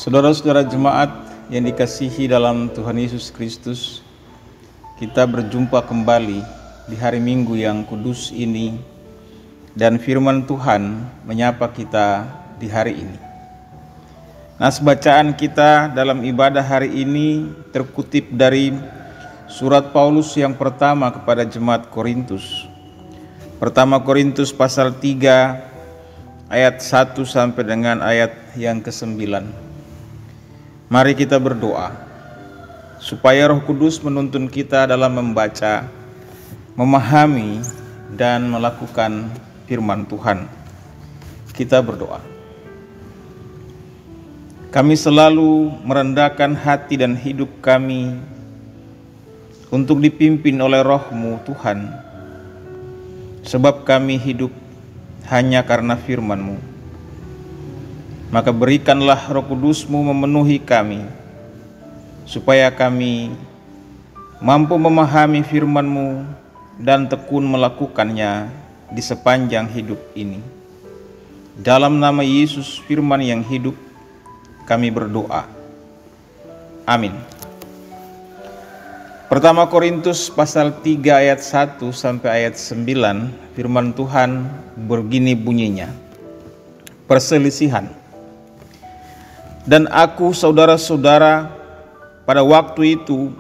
Saudara-saudara jemaat yang dikasihi dalam Tuhan Yesus Kristus, kita berjumpa kembali di hari Minggu yang kudus ini, dan firman Tuhan menyapa kita di hari ini. Nas bacaan kita dalam ibadah hari ini terkutip dari surat Paulus yang pertama kepada jemaat Korintus. Pertama Korintus pasal 3 ayat 1 sampai dengan ayat yang ke-9. Mari kita berdoa supaya Roh Kudus menuntun kita dalam membaca, memahami, dan melakukan firman Tuhan. Kita berdoa. Kami selalu merendahkan hati dan hidup kami untuk dipimpin oleh Roh-Mu Tuhan, sebab kami hidup hanya karena firman-Mu. Maka berikanlah Roh Kudus-Mu memenuhi kami, supaya kami mampu memahami firman-Mu dan tekun melakukannya di sepanjang hidup ini. Dalam nama Yesus firman yang hidup, kami berdoa. Amin. Pertama Korintus pasal 3 ayat 1 sampai ayat 9, firman Tuhan begini bunyinya. Perselisihan. Dan aku, saudara-saudara, pada waktu itu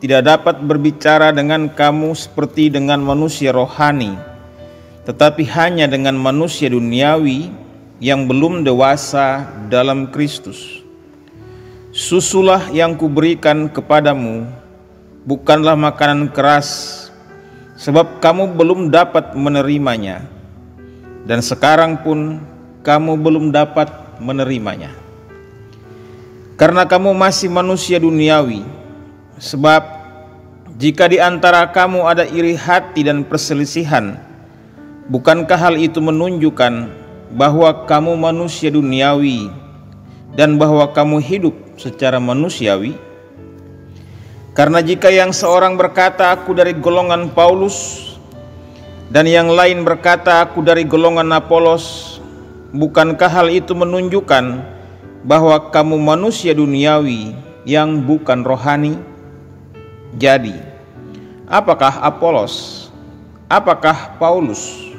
tidak dapat berbicara dengan kamu seperti dengan manusia rohani, tetapi hanya dengan manusia duniawi yang belum dewasa dalam Kristus. Susulah yang kuberikan kepadamu, bukanlah makanan keras, sebab kamu belum dapat menerimanya, dan sekarang pun kamu belum dapat menerimanya. Karena kamu masih manusia duniawi, sebab jika di antara kamu ada iri hati dan perselisihan, bukankah hal itu menunjukkan bahwa kamu manusia duniawi dan bahwa kamu hidup secara manusiawi? Karena jika yang seorang berkata aku dari golongan Paulus dan yang lain berkata aku dari golongan Apolos, bukankah hal itu menunjukkan bahwa kamu manusia duniawi yang bukan rohani? Jadi, apakah Apolos? Apakah Paulus?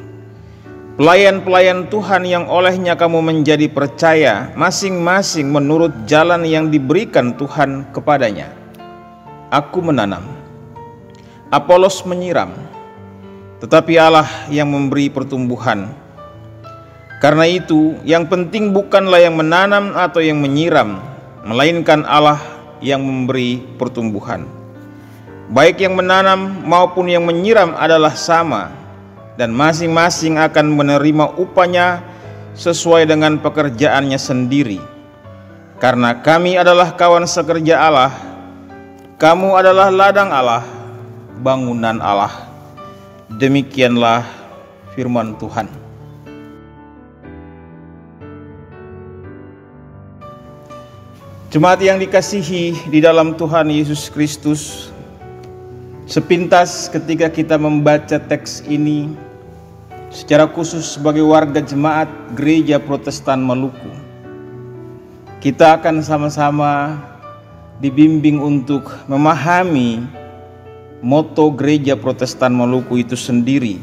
Pelayan-pelayan Tuhan yang olehnya kamu menjadi percaya, masing-masing menurut jalan yang diberikan Tuhan kepadanya. Aku menanam, Apolos menyiram, tetapi Allah yang memberi pertumbuhan. Karena itu, yang penting bukanlah yang menanam atau yang menyiram, melainkan Allah yang memberi pertumbuhan. Baik yang menanam maupun yang menyiram adalah sama, dan masing-masing akan menerima upahnya sesuai dengan pekerjaannya sendiri. Karena kami adalah kawan sekerja Allah, kamu adalah ladang Allah, bangunan Allah. Demikianlah firman Tuhan. Jemaat yang dikasihi di dalam Tuhan Yesus Kristus, sepintas ketika kita membaca teks ini, secara khusus sebagai warga jemaat Gereja Protestan Maluku, kita akan sama-sama dibimbing untuk memahami moto Gereja Protestan Maluku itu sendiri.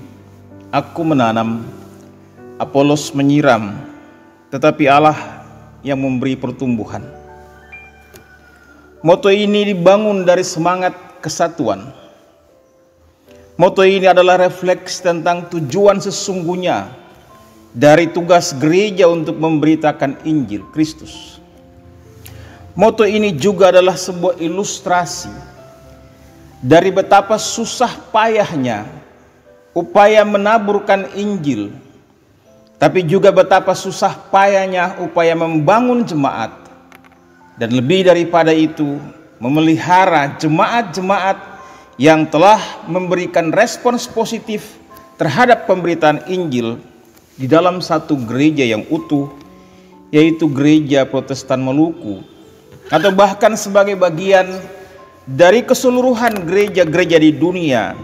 Aku menanam, Apolos menyiram, tetapi Allah yang memberi pertumbuhan. Moto ini dibangun dari semangat kesatuan. Moto ini adalah refleks tentang tujuan sesungguhnya dari tugas gereja untuk memberitakan Injil Kristus. Moto ini juga adalah sebuah ilustrasi dari betapa susah payahnya upaya menaburkan Injil, tapi juga betapa susah payahnya upaya membangun jemaat, dan lebih daripada itu memelihara jemaat-jemaat yang telah memberikan respons positif terhadap pemberitaan Injil di dalam satu gereja yang utuh, yaitu Gereja Protestan Maluku, atau bahkan sebagai bagian dari keseluruhan gereja-gereja di dunia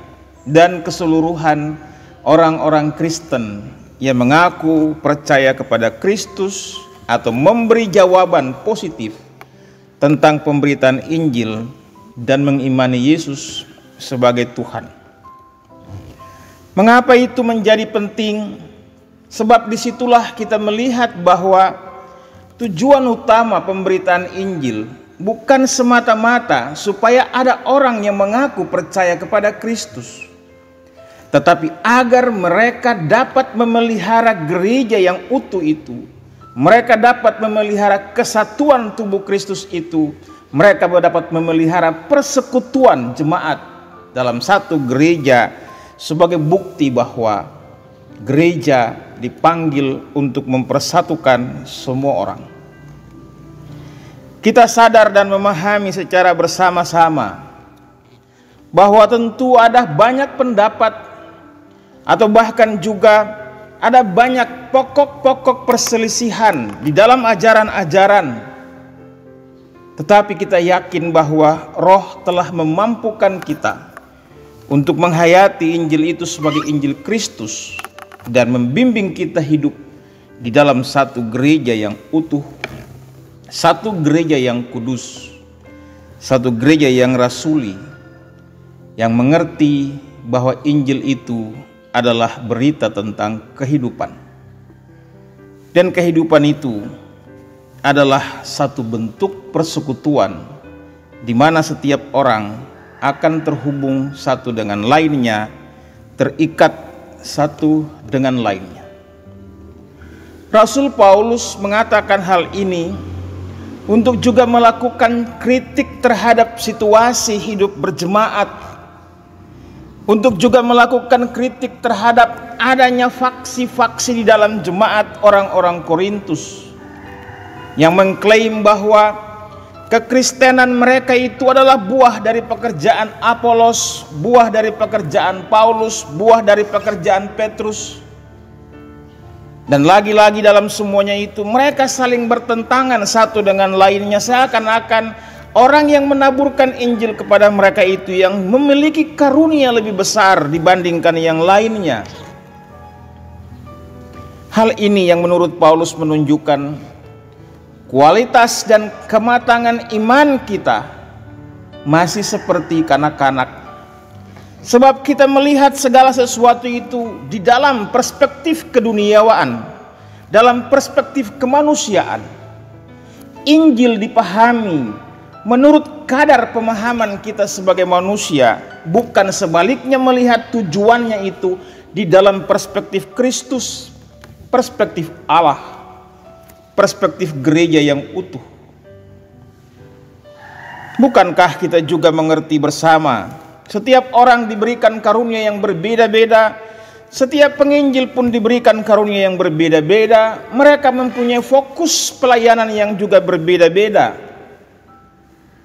dan keseluruhan orang-orang Kristen yang mengaku percaya kepada Kristus atau memberi jawaban positif tentang pemberitaan Injil dan mengimani Yesus sebagai Tuhan. Mengapa itu menjadi penting? Sebab disitulah kita melihat bahwa tujuan utama pemberitaan Injil bukan semata-mata supaya ada orang yang mengaku percaya kepada Kristus, tetapi agar mereka dapat memelihara gereja yang utuh itu, mereka dapat memelihara kesatuan tubuh Kristus itu, mereka dapat memelihara persekutuan jemaat dalam satu gereja sebagai bukti bahwa gereja dipanggil untuk mempersatukan semua orang. Kita sadar dan memahami secara bersama-sama bahwa tentu ada banyak pendapat atau bahkan juga ada banyak pokok-pokok perselisihan di dalam ajaran-ajaran. Tetapi kita yakin bahwa Roh telah memampukan kita untuk menghayati Injil itu sebagai Injil Kristus dan membimbing kita hidup di dalam satu gereja yang utuh, satu gereja yang kudus, satu gereja yang rasuli, yang mengerti bahwa Injil itu adalah berita tentang kehidupan. Dan kehidupan itu adalah satu bentuk persekutuan di mana setiap orang akan terhubung satu dengan lainnya, terikat satu dengan lainnya. Rasul Paulus mengatakan hal ini untuk juga melakukan kritik terhadap situasi hidup berjemaat, untuk juga melakukan kritik terhadap adanya faksi-faksi di dalam jemaat orang-orang Korintus yang mengklaim bahwa kekristenan mereka itu adalah buah dari pekerjaan Apolos, buah dari pekerjaan Paulus, buah dari pekerjaan Petrus. Dan lagi-lagi dalam semuanya itu mereka saling bertentangan satu dengan lainnya, seakan-akan orang yang menaburkan Injil kepada mereka itu yang memiliki karunia lebih besar dibandingkan yang lainnya. Hal ini yang menurut Paulus menunjukkan kualitas dan kematangan iman kita masih seperti kanak-kanak. Sebab kita melihat segala sesuatu itu di dalam perspektif keduniawaan, dalam perspektif kemanusiaan. Injil dipahami menurut kadar pemahaman kita sebagai manusia, bukan sebaliknya melihat tujuannya itu di dalam perspektif Kristus, perspektif Allah, perspektif gereja yang utuh. Bukankah kita juga mengerti bersama, setiap orang diberikan karunia yang berbeda-beda, setiap penginjil pun diberikan karunia yang berbeda-beda, mereka mempunyai fokus pelayanan yang juga berbeda-beda.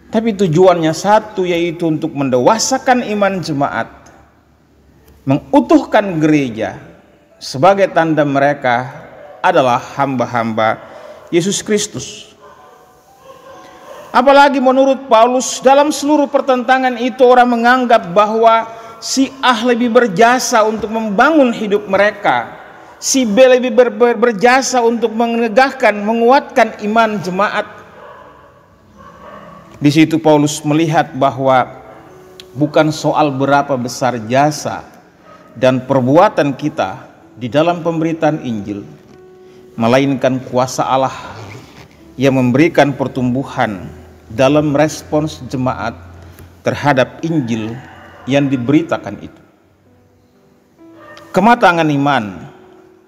Tapi tujuannya satu, yaitu untuk mendewasakan iman jemaat, mengutuhkan gereja, sebagai tanda mereka adalah hamba-hamba Yesus Kristus. Apalagi menurut Paulus, dalam seluruh pertentangan itu orang menganggap bahwa si A lebih berjasa untuk membangun hidup mereka, si B lebih berjasa untuk menegakkan, menguatkan iman jemaat. Di situ Paulus melihat bahwa bukan soal berapa besar jasa dan perbuatan kita di dalam pemberitaan Injil, melainkan kuasa Allah yang memberikan pertumbuhan dalam respons jemaat terhadap Injil yang diberitakan itu. Kematangan iman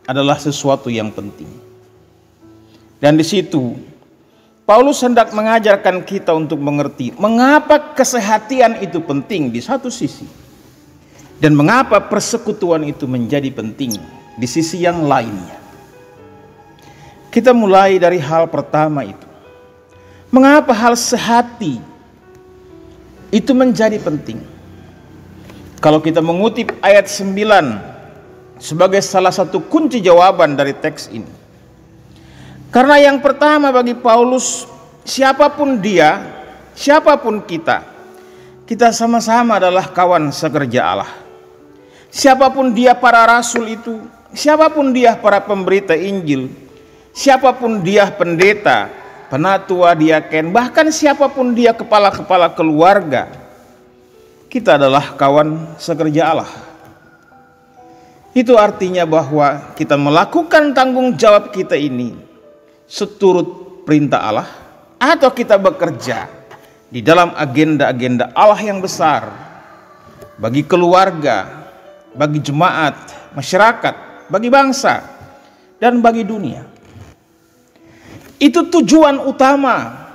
adalah sesuatu yang penting. Dan di situ Paulus hendak mengajarkan kita untuk mengerti mengapa kesehatian itu penting di satu sisi, dan mengapa persekutuan itu menjadi penting di sisi yang lainnya. Kita mulai dari hal pertama itu. Mengapa hal sehati itu menjadi penting? Kalau kita mengutip ayat 9 sebagai salah satu kunci jawaban dari teks ini. Karena yang pertama bagi Paulus, siapapun dia, siapapun kita sama-sama adalah kawan sekerja Allah. Siapapun dia para rasul itu, siapapun dia para pemberita Injil, Siapapun dia, pendeta, penatua, diaken, bahkan siapapun dia, kepala-kepala keluarga, kita adalah kawan sekerja Allah. Itu artinya bahwa kita melakukan tanggung jawab kita ini seturut perintah Allah, atau kita bekerja di dalam agenda-agenda Allah yang besar bagi keluarga, bagi jemaat, masyarakat, bagi bangsa, dan bagi dunia. Itu tujuan utama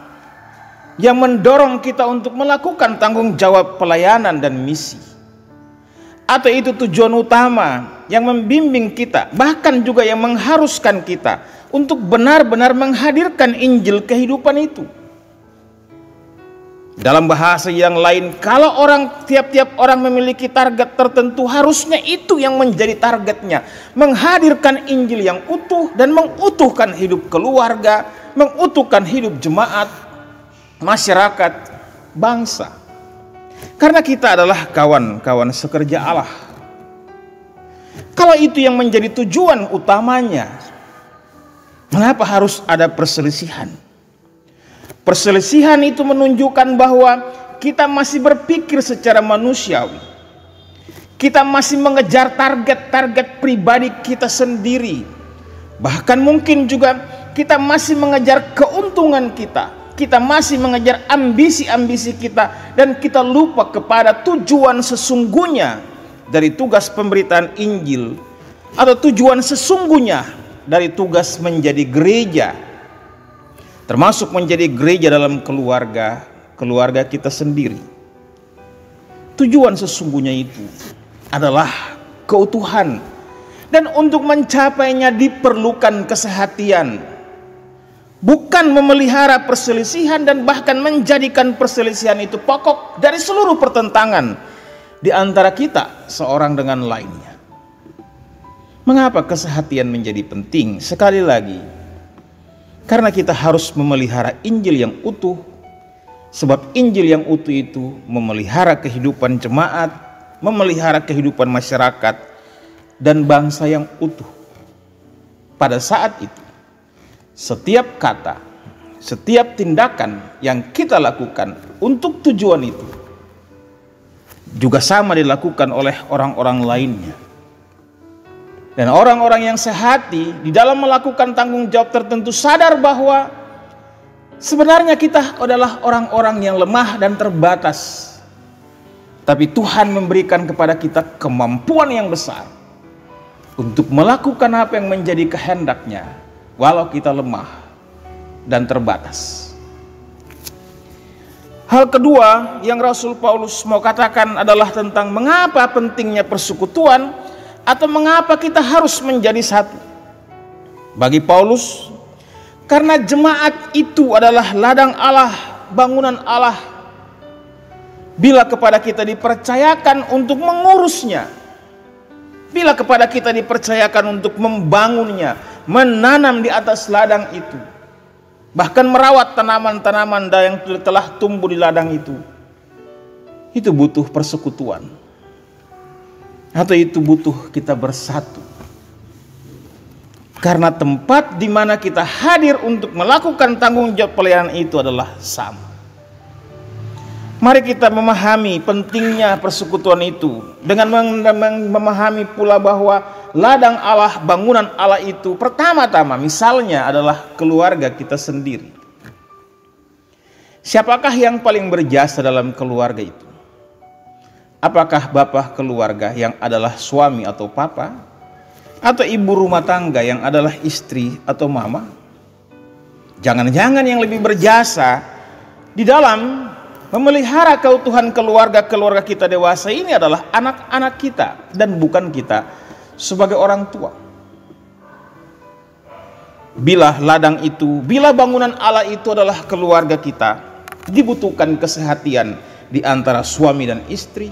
yang mendorong kita untuk melakukan tanggung jawab pelayanan dan misi. Atau itu tujuan utama yang membimbing kita, bahkan juga yang mengharuskan kita untuk benar-benar menghadirkan Injil kehidupan itu. Dalam bahasa yang lain, kalau tiap-tiap orang memiliki target tertentu, harusnya itu yang menjadi targetnya, menghadirkan Injil yang utuh dan mengutuhkan hidup keluarga, mengutuhkan hidup jemaat, masyarakat, bangsa. Karena kita adalah kawan-kawan sekerja Allah. Kalau itu yang menjadi tujuan utamanya, mengapa harus ada perselisihan? Perselisihan itu menunjukkan bahwa kita masih berpikir secara manusiawi. Kita masih mengejar target-target pribadi kita sendiri. Bahkan mungkin juga kita masih mengejar keuntungan kita. Kita masih mengejar ambisi-ambisi kita, dan kita lupa kepada tujuan sesungguhnya dari tugas pemberitaan Injil, atau tujuan sesungguhnya dari tugas menjadi gereja, termasuk menjadi gereja dalam keluarga kita sendiri. Tujuan sesungguhnya itu adalah keutuhan, dan untuk mencapainya diperlukan kesehatian. Bukan memelihara perselisihan dan bahkan menjadikan perselisihan itu pokok dari seluruh pertentangan di antara kita seorang dengan lainnya. Mengapa kesehatian menjadi penting? Sekali lagi, karena kita harus memelihara Injil yang utuh, sebab Injil yang utuh itu memelihara kehidupan jemaat, memelihara kehidupan masyarakat dan bangsa yang utuh. Pada saat itu, setiap kata, setiap tindakan yang kita lakukan untuk tujuan itu juga sama dilakukan oleh orang-orang lainnya. Dan orang-orang yang sehati di dalam melakukan tanggung jawab tertentu sadar bahwa sebenarnya kita adalah orang-orang yang lemah dan terbatas. Tapi Tuhan memberikan kepada kita kemampuan yang besar untuk melakukan apa yang menjadi kehendaknya, walau kita lemah dan terbatas. Hal kedua yang Rasul Paulus mau katakan adalah tentang mengapa pentingnya persekutuan, atau mengapa kita harus menjadi satu. Bagi Paulus, karena jemaat itu adalah ladang Allah, bangunan Allah. Bila kepada kita dipercayakan untuk mengurusnya, bila kepada kita dipercayakan untuk membangunnya, menanam di atas ladang itu, bahkan merawat tanaman-tanaman yang telah tumbuh di ladang itu butuh persekutuan, atau itu butuh kita bersatu. Karena tempat di mana kita hadir untuk melakukan tanggung jawab pelayanan itu adalah sama. Mari kita memahami pentingnya persekutuan itu dengan memahami pula bahwa ladang Allah, bangunan Allah itu pertama-tama misalnya adalah keluarga kita sendiri. Siapakah yang paling berjasa dalam keluarga itu? Apakah bapak keluarga yang adalah suami atau papa? Atau ibu rumah tangga yang adalah istri atau mama? Jangan-jangan yang lebih berjasa di dalam memelihara keutuhan keluarga kita dewasa ini adalah anak-anak kita, dan bukan kita sebagai orang tua. Bila ladang itu, bila bangunan Allah itu adalah keluarga kita, dibutuhkan kesehatian di antara suami dan istri,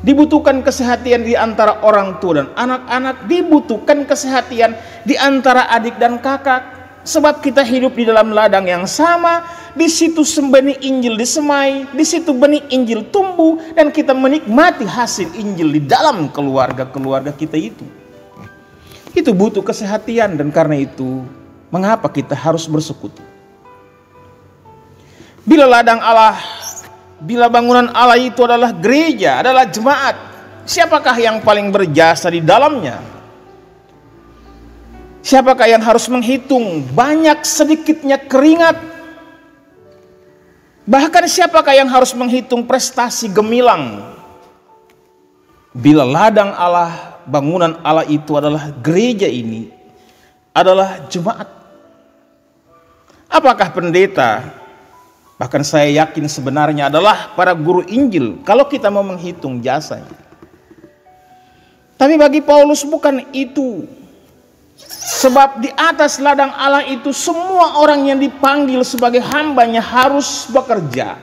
dibutuhkan kesehatian di antara orang tua dan anak-anak, dibutuhkan kesehatian di antara adik dan kakak. Sebab kita hidup di dalam ladang yang sama, di situ benih Injil disemai, di situ benih Injil tumbuh, dan kita menikmati hasil Injil di dalam keluarga kita itu. Itu butuh kesehatian, dan karena itu Mengapa kita harus bersekutu? Bila ladang Allah, bila bangunan Allah itu adalah gereja, adalah jemaat, siapakah yang paling berjasa di dalamnya? Siapakah yang harus menghitung banyak sedikitnya keringat? Bahkan siapakah yang harus menghitung prestasi gemilang? Bila ladang Allah, bangunan Allah itu adalah gereja ini, adalah jemaat. Apakah pendeta, bahkan saya yakin sebenarnya adalah para guru Injil, kalau kita mau menghitung jasanya. Tapi bagi Paulus bukan itu. Sebab di atas ladang Allah itu semua orang yang dipanggil sebagai hambanya harus bekerja.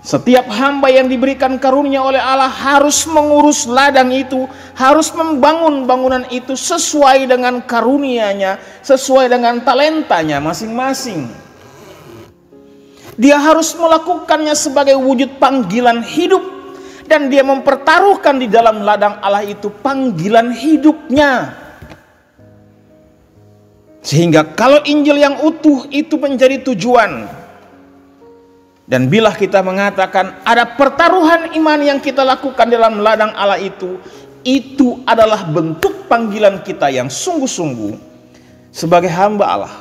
Setiap hamba yang diberikan karunia oleh Allah harus mengurus ladang itu, harus membangun bangunan itu sesuai dengan karunia-Nya, sesuai dengan talentanya masing-masing. Dia harus melakukannya sebagai wujud panggilan hidup, dan dia mempertaruhkan di dalam ladang Allah itu panggilan hidupnya. Sehingga kalau Injil yang utuh itu menjadi tujuan, dan bila kita mengatakan ada pertaruhan iman yang kita lakukan dalam ladang Allah itu adalah bentuk panggilan kita yang sungguh-sungguh sebagai hamba Allah.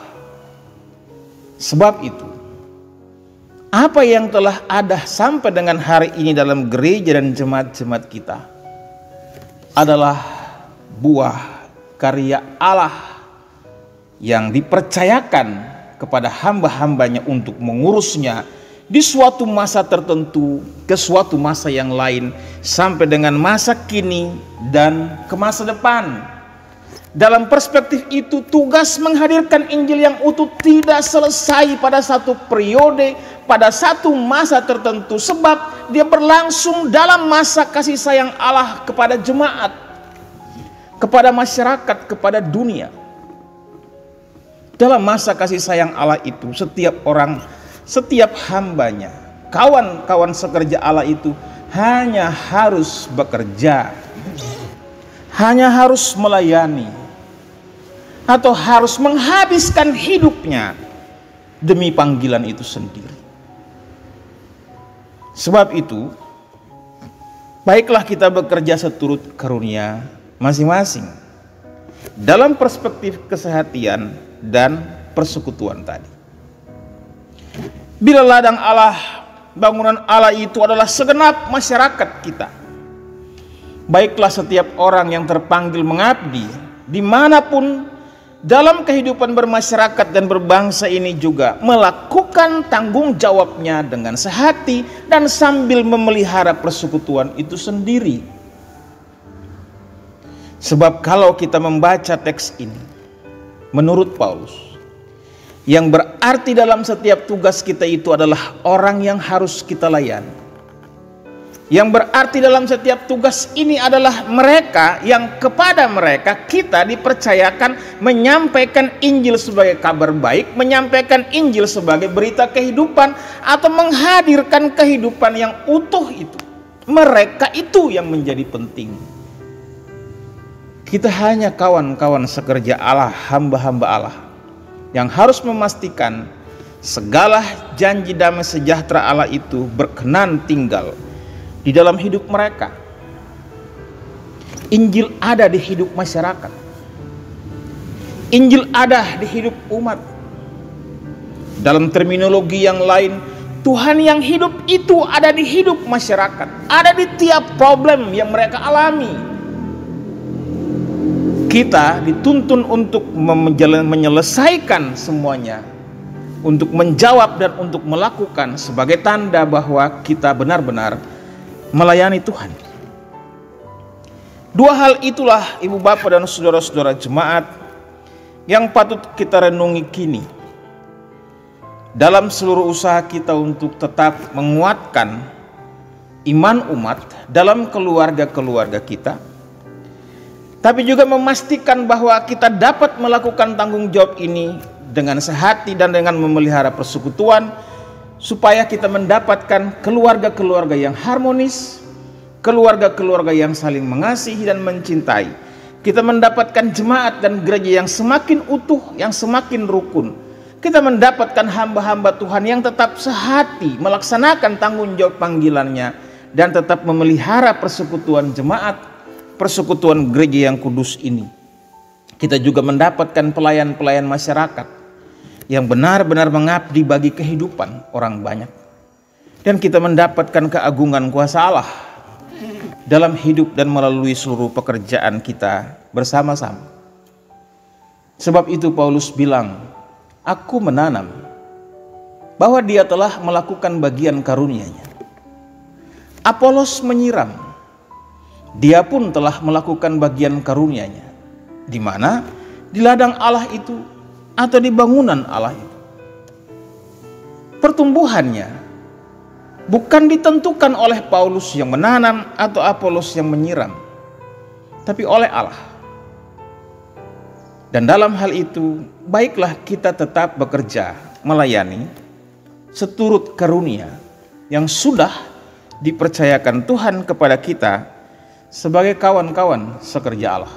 Sebab itu, apa yang telah ada sampai dengan hari ini dalam gereja dan jemaat-jemaat kita adalah buah karya Allah yang dipercayakan kepada hamba-hambanya untuk mengurusnya di suatu masa tertentu ke suatu masa yang lain, sampai dengan masa kini dan ke masa depan. Dalam perspektif itu, tugas menghadirkan Injil yang utuh tidak selesai pada satu periode, pada satu masa tertentu, sebab dia berlangsung dalam masa kasih sayang Allah kepada jemaat, kepada masyarakat, kepada dunia. Dalam masa kasih sayang Allah itu, setiap orang, setiap hambanya, kawan-kawan sekerja Allah itu hanya harus bekerja, hanya harus melayani, atau harus menghabiskan hidupnya demi panggilan itu sendiri. Sebab itu, baiklah kita bekerja seturut karunia masing-masing dalam perspektif kesehatian dan persekutuan tadi. Bila ladang Allah, bangunan Allah itu adalah segenap masyarakat kita, baiklah setiap orang yang terpanggil mengabdi dimanapun dalam kehidupan bermasyarakat dan berbangsa ini juga melakukan tanggung jawabnya dengan sehati dan sambil memelihara persekutuan itu sendiri. Sebab kalau kita membaca teks ini menurut Paulus, yang berarti dalam setiap tugas kita itu adalah orang yang harus kita layani. Yang berarti dalam setiap tugas ini adalah mereka yang kepada mereka kita dipercayakan menyampaikan Injil sebagai kabar baik, menyampaikan Injil sebagai berita kehidupan, atau menghadirkan kehidupan yang utuh itu. Mereka itu yang menjadi penting. Kita hanya kawan-kawan sekerja Allah, hamba-hamba Allah, yang harus memastikan segala janji damai sejahtera Allah itu berkenan tinggal di dalam hidup mereka. Injil ada di hidup masyarakat. Injil ada di hidup umat. Dalam terminologi yang lain, Tuhan yang hidup itu ada di hidup masyarakat, ada di tiap problem yang mereka alami. Kita dituntun untuk menyelesaikan semuanya, untuk menjawab dan untuk melakukan sebagai tanda bahwa kita benar-benar melayani Tuhan. Dua hal itulah ibu bapak dan saudara-saudara jemaat yang patut kita renungi kini dalam seluruh usaha kita untuk tetap menguatkan iman umat dalam keluarga-keluarga kita, tapi juga memastikan bahwa kita dapat melakukan tanggung jawab ini dengan sehati dan dengan memelihara persekutuan, supaya kita mendapatkan keluarga-keluarga yang harmonis, keluarga-keluarga yang saling mengasihi dan mencintai, Kita mendapatkan jemaat dan gereja yang semakin utuh, yang semakin rukun. Kita mendapatkan hamba-hamba Tuhan yang tetap sehati melaksanakan tanggung jawab panggilannya dan tetap memelihara persekutuan jemaat, persekutuan gereja yang kudus ini. Kita juga mendapatkan pelayan-pelayan masyarakat yang benar-benar mengabdi bagi kehidupan orang banyak. Dan kita mendapatkan keagungan kuasa Allah dalam hidup dan melalui seluruh pekerjaan kita bersama-sama. Sebab itu Paulus bilang, aku menanam, bahwa dia telah melakukan bagian karunia-Nya. Apolos menyiram, dia pun telah melakukan bagian karunia-Nya. Di mana? Di ladang Allah itu atau di bangunan Allah itu. Pertumbuhannya bukan ditentukan oleh Paulus yang menanam atau Apolos yang menyiram, tapi oleh Allah. Dan dalam hal itu, baiklah kita tetap bekerja, melayani, seturut karunia yang sudah dipercayakan Tuhan kepada kita sebagai kawan-kawan sekerja Allah.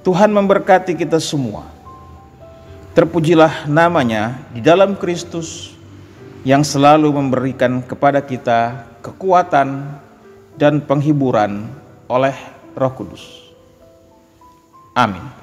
Tuhan memberkati kita semua. Terpujilah namanya di dalam Kristus yang selalu memberikan kepada kita kekuatan dan penghiburan oleh Roh Kudus. Amin.